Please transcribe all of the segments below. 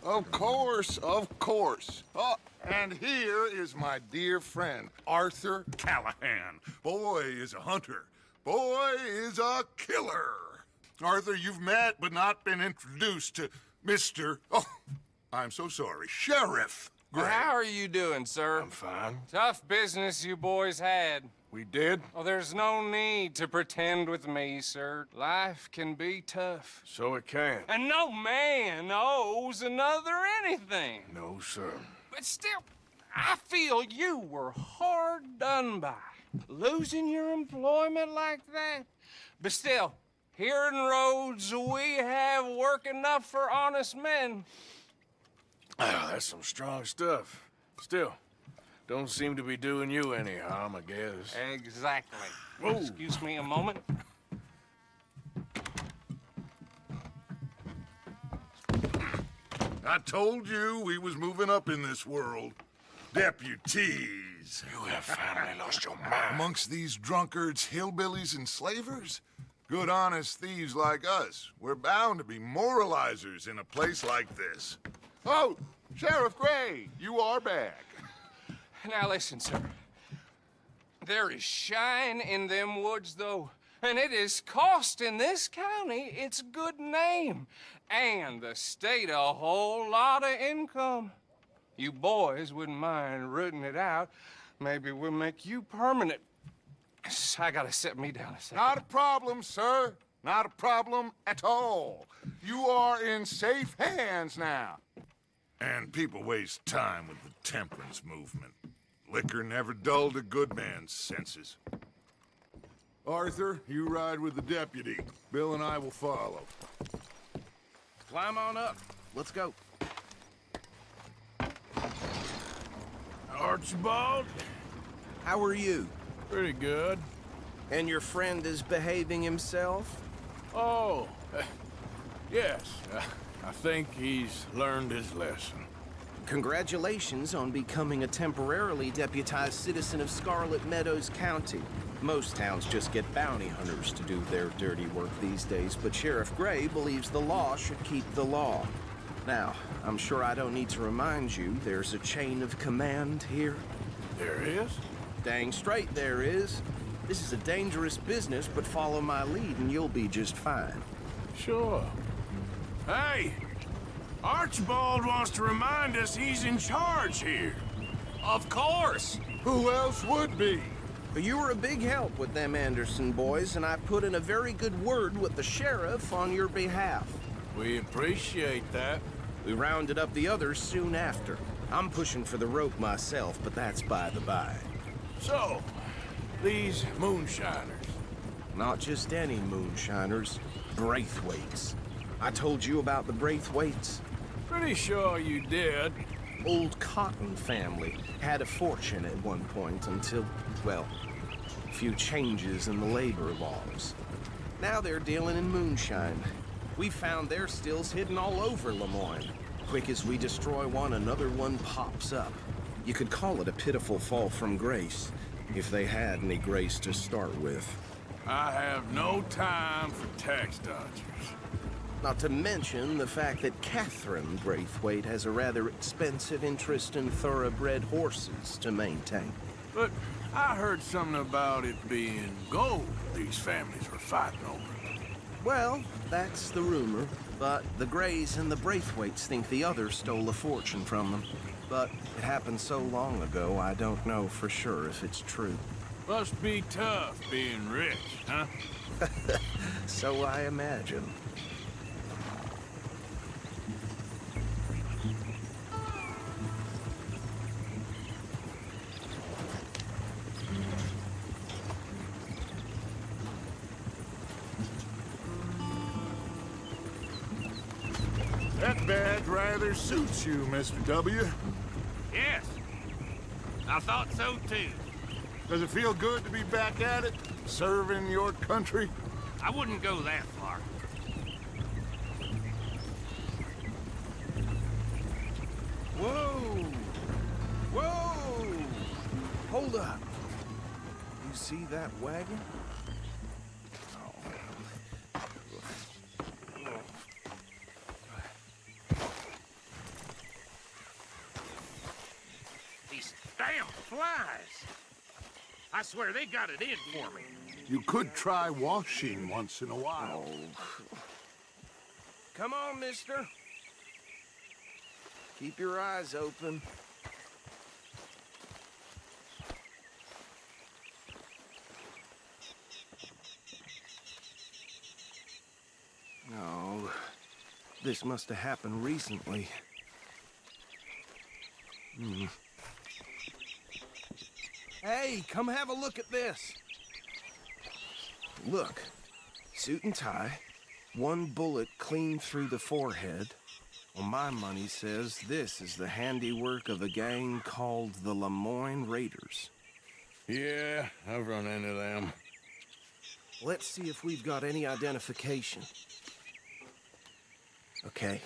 Of course, of course. Oh, and here is my dear friend, Arthur Callahan. Boy is a hunter. Boy is a killer. Arthur, you've met but not been introduced to Mr. Oh, I'm so sorry, Sheriff Gray. How are you doing, sir? I'm fine. Tough business you boys had. We did? Oh, there's no need to pretend with me, sir. Life can be tough. So it can. And no man owes another anything. No, sir. But still, I feel you were hard done by. Losing your employment like that. But still, here in Rhodes, we have work enough for honest men. Oh, that's some strong stuff. Still, don't seem to be doing you any harm, I guess. Exactly. Whoa. Excuse me a moment. I told you we was moving up in this world. Deputies. You have finally lost your mind. Amongst these drunkards, hillbillies, and slavers? Good honest thieves like us. We're bound to be moralizers in a place like this. Oh, Sheriff Gray, you are back. Now listen, sir. There is shine in them woods, though, and it is costing this county its good name, and the state a whole lot of income. You boys wouldn't mind rooting it out. Maybe we'll make you permanent. I gotta set me down a second. Not a problem, sir. Not a problem at all. You are in safe hands now. And people waste time with the temperance movement. Liquor never dulled a good man's senses. Arthur, you ride with the deputy. Bill and I will follow. Climb on up. Let's go. Archibald? How are you? Pretty good. And your friend is behaving himself? Oh, yes. I think he's learned his lesson. Congratulations on becoming a temporarily deputized citizen of Scarlet Meadows County. Most towns just get bounty hunters to do their dirty work these days, but Sheriff Gray believes the law should keep the law. Now, I'm sure I don't need to remind you there's a chain of command here. There is? Dang straight there is. This is a dangerous business, but follow my lead and you'll be just fine. Sure. Hey! Archibald wants to remind us he's in charge here. Of course! Who else would be? But you were a big help with them Anderson boys, and I put in a very good word with the sheriff on your behalf. We appreciate that. We rounded up the others soon after. I'm pushing for the rope myself, but that's by the by. So, these moonshiners. Not just any moonshiners, Braithwaites. I told you about the Braithwaites. Pretty sure you did. Old Cotton family had a fortune at one point until, well, a few changes in the labor laws. Now they're dealing in moonshine. We found their stills hidden all over Lemoyne. Quick as we destroy one, another one pops up. You could call it a pitiful fall from grace, if they had any grace to start with. I have no time for tax dodgers. Not to mention the fact that Catherine Braithwaite has a rather expensive interest in thoroughbred horses to maintain. But I heard something about it being gold these families were fighting over. Well, that's the rumor, but the Grays and the Braithwaites think the others stole a fortune from them. But it happened so long ago, I don't know for sure if it's true. Must be tough being rich, huh? So I imagine. That badge rather suits you, Mr. W. Yes. I thought so, too. Does it feel good to be back at it? Serving your country? I wouldn't go that far. Whoa! Whoa! Hold up. You see that wagon? Oh. I swear they got it in for me. You could try washing once in a while. Come on, mister. Keep your eyes open. No, this must have happened recently. Hey, come have a look at this. Look, suit and tie, one bullet clean through the forehead. Well, my money says this is the handiwork of a gang called the Lemoyne Raiders. Yeah, I've run into them. Let's see if we've got any identification. Okay,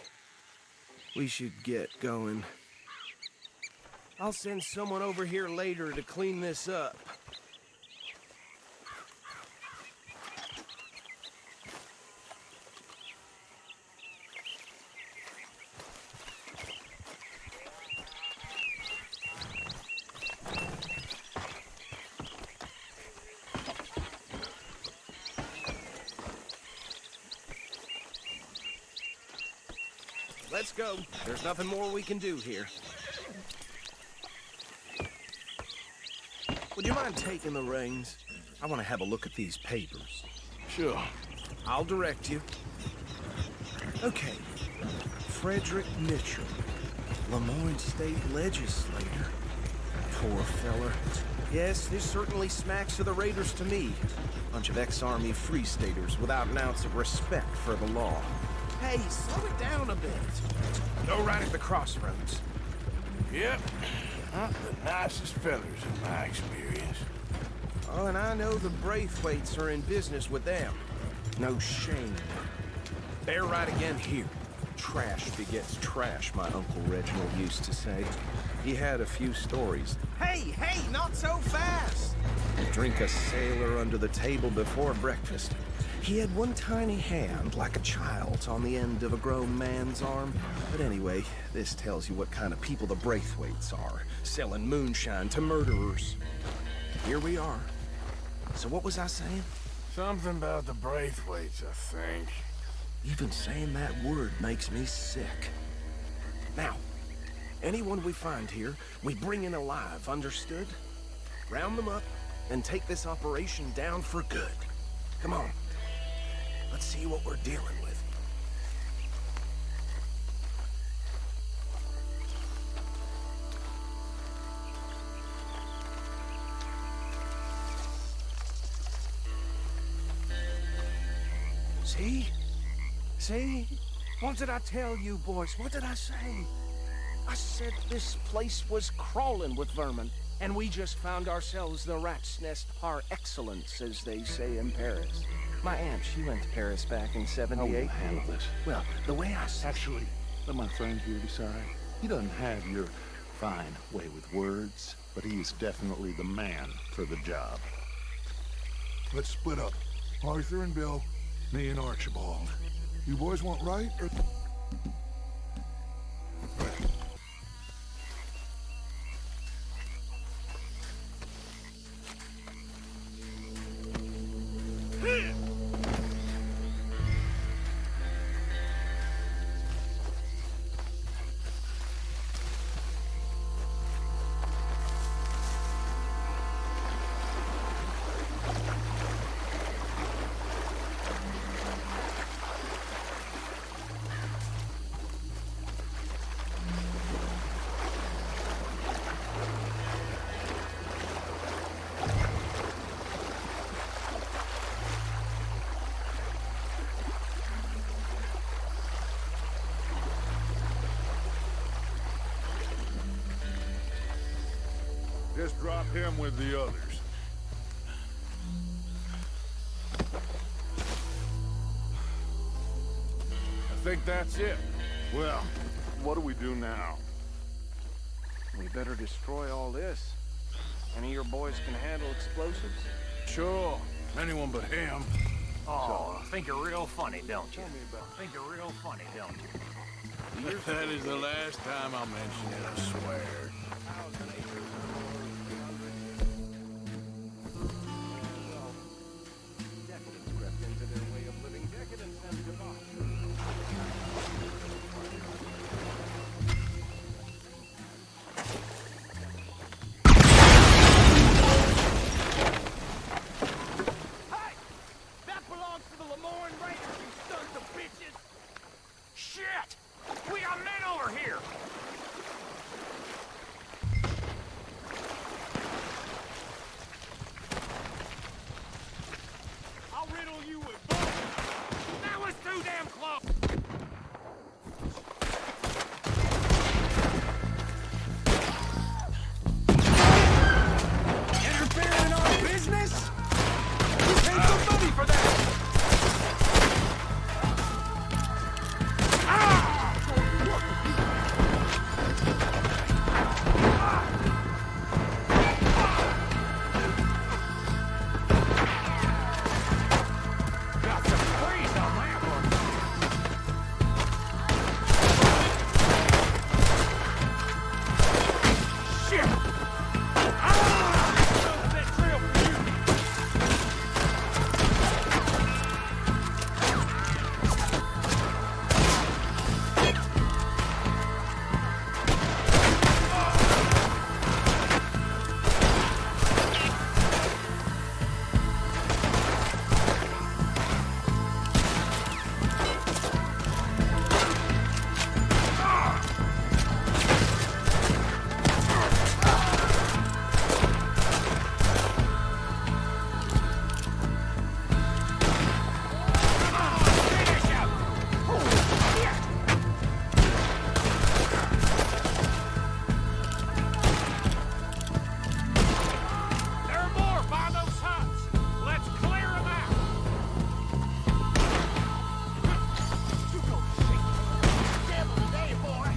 we should get going. I'll send someone over here later to clean this up. Let's go. There's nothing more we can do here. Would you mind taking the reins? I want to have a look at these papers. Sure. I'll direct you. Okay. Frederick Mitchell, Lemoyne State Legislator. Poor feller. Yes, this certainly smacks of the Raiders to me. Bunch of ex-Army Free Staters without an ounce of respect for the law. Hey, slow it down a bit. Go right at the crossroads. Yep. Not the nicest fellers in my experience. Oh, and I know the Braithwaites are in business with them. No shame. They're right again here. Trash begets trash, my Uncle Reginald used to say. He had a few stories. Hey, not so fast! Drink a sailor under the table before breakfast. He had one tiny hand, like a child's, on the end of a grown man's arm. But anyway, this tells you what kind of people the Braithwaites are, selling moonshine to murderers. Here we are. So what was I saying? Something about the Braithwaites, I think. Even saying that word makes me sick. Now, anyone we find here, we bring in alive, understood? Round them up and take this operation down for good. Come on. Let's see what we're dealing with. See? See? What did I tell you, boys? What did I say? I said this place was crawling with vermin, and we just found ourselves the rat's nest par excellence, as they say in Paris. My aunt, she went to Paris back in '78. How will you handle this? Well, the way I see... Actually, let my friend here decide. He doesn't have your fine way with words, but he's definitely the man for the job. Let's split up. Arthur and Bill, me and Archibald. You boys want right or... Just drop him with the others. I think that's it. Well, what do we do now? We better destroy all this. Any of your boys can handle explosives? Sure. Anyone but him. Oh, think you're real funny, don't you? Think you're real funny, don't you? That is the last time I'll mention it, I swear. Lemoyne Raiders, you sons of bitches! Shit! We got men over here! I'll riddle you with bullets! That was too damn close! Interfering in our business? You paid some money for that! Got some freeze on that one! Shit! That trail for you! There are more by those huts! Let's clear them out! You go shake devil today, boy!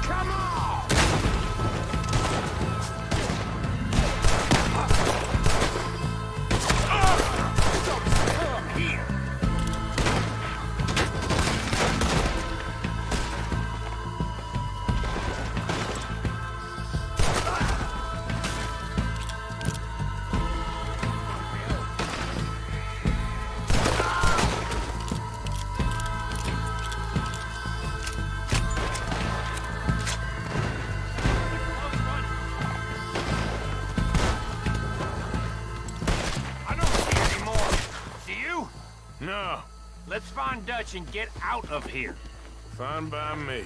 Come on! Here. I don't see any more. Do you? No, Let's find Dutch and get out of here. fine by me.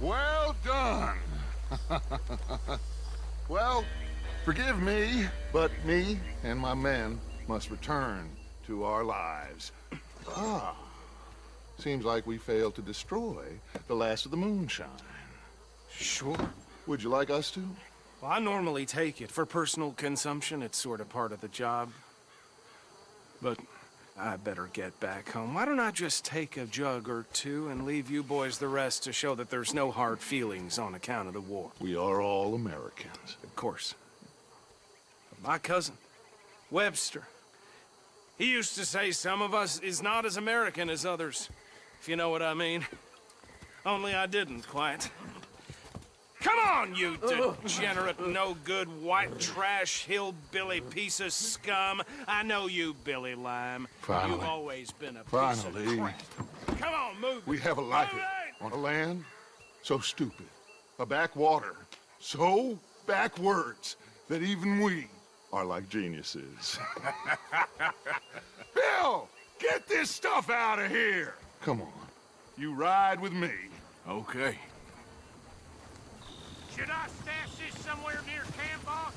Well done. Well, forgive me, but me and my men must return to our lives. Ah, seems like we failed to destroy the last of the moonshine. Sure. Would you like us to? Well, I normally take it. For personal consumption, it's sort of part of the job. But I better get back home. Why don't I just take a jug or two and leave you boys the rest to show that there's no hard feelings on account of the war? We are all Americans. Of course. But my cousin, Webster, he used to say some of us is not as American as others, if you know what I mean. Only I didn't quite. Come on, you degenerate, no-good, white trash, hillbilly piece of scum. I know you, Billy Lime. Finally. You've always been a piece Finally. of crap. Come on, move We it. have a life Move it! on a land so stupid, a backwater so backwards that even we are like geniuses. Bill, get this stuff out of here. Come on, you ride with me. Okay. Should I stash this somewhere near camp, boss?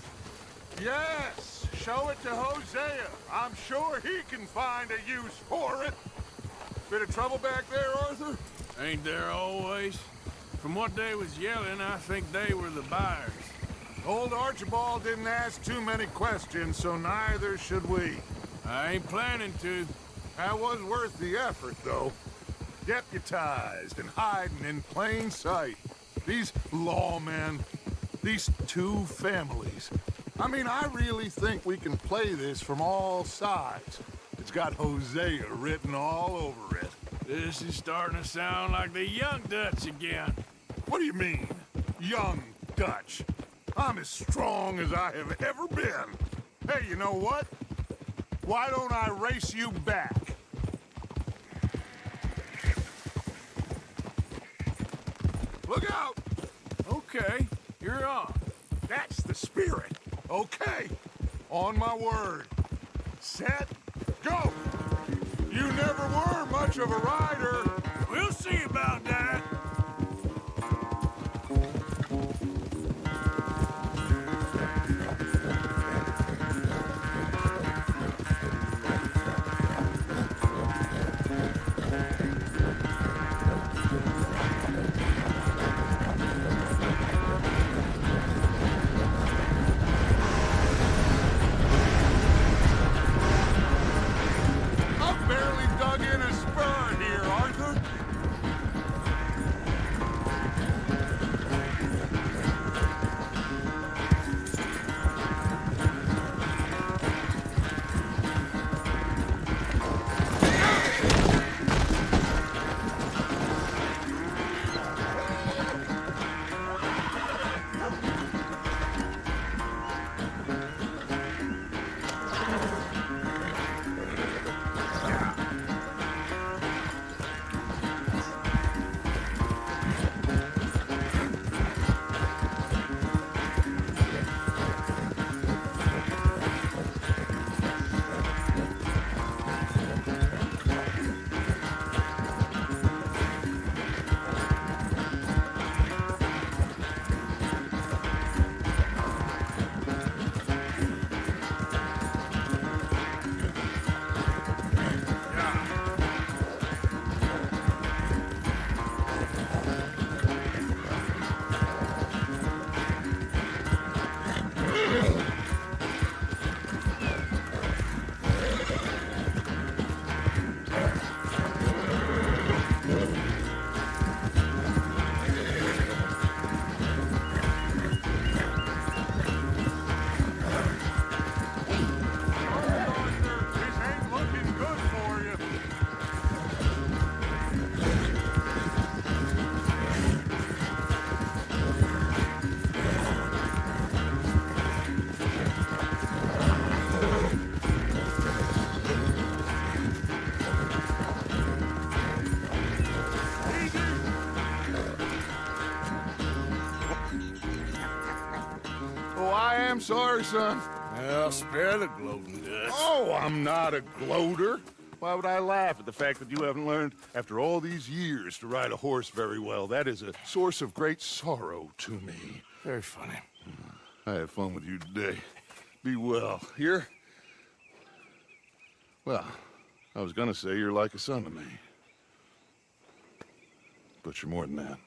Yes, show it to Hosea. I'm sure he can find a use for it. Bit of trouble back there, Arthur? Ain't there always? From what they was yelling, I think they were the buyers. Old Archibald didn't ask too many questions, so neither should we. I ain't planning to. That was worth the effort, though. Deputized and hiding in plain sight. These lawmen, these two families. I mean, I really think we can play this from all sides. It's got Hosea written all over it. This is starting to sound like the Young Dutch again. What do you mean, young Dutch? I'm as strong as I have ever been. Hey, you know what? Why don't I race you back? Look out! Okay, you're on. That's the spirit. Okay, on my word. Set, go! You never were much of a rider. We'll see about that. I've barely dug in a spur here, Arthur. This ain't looking good for you. Oh, I am sorry, son. Well, spare the gloating, Dutch. Oh, I'm not a gloater. Why would I laugh at the fact that you haven't learned, after all these years, to ride a horse very well? That is a source of great sorrow to me. Very funny. I had fun with you today. Be well. Here? Well, I was gonna say you're like a son to me. But you're more than that.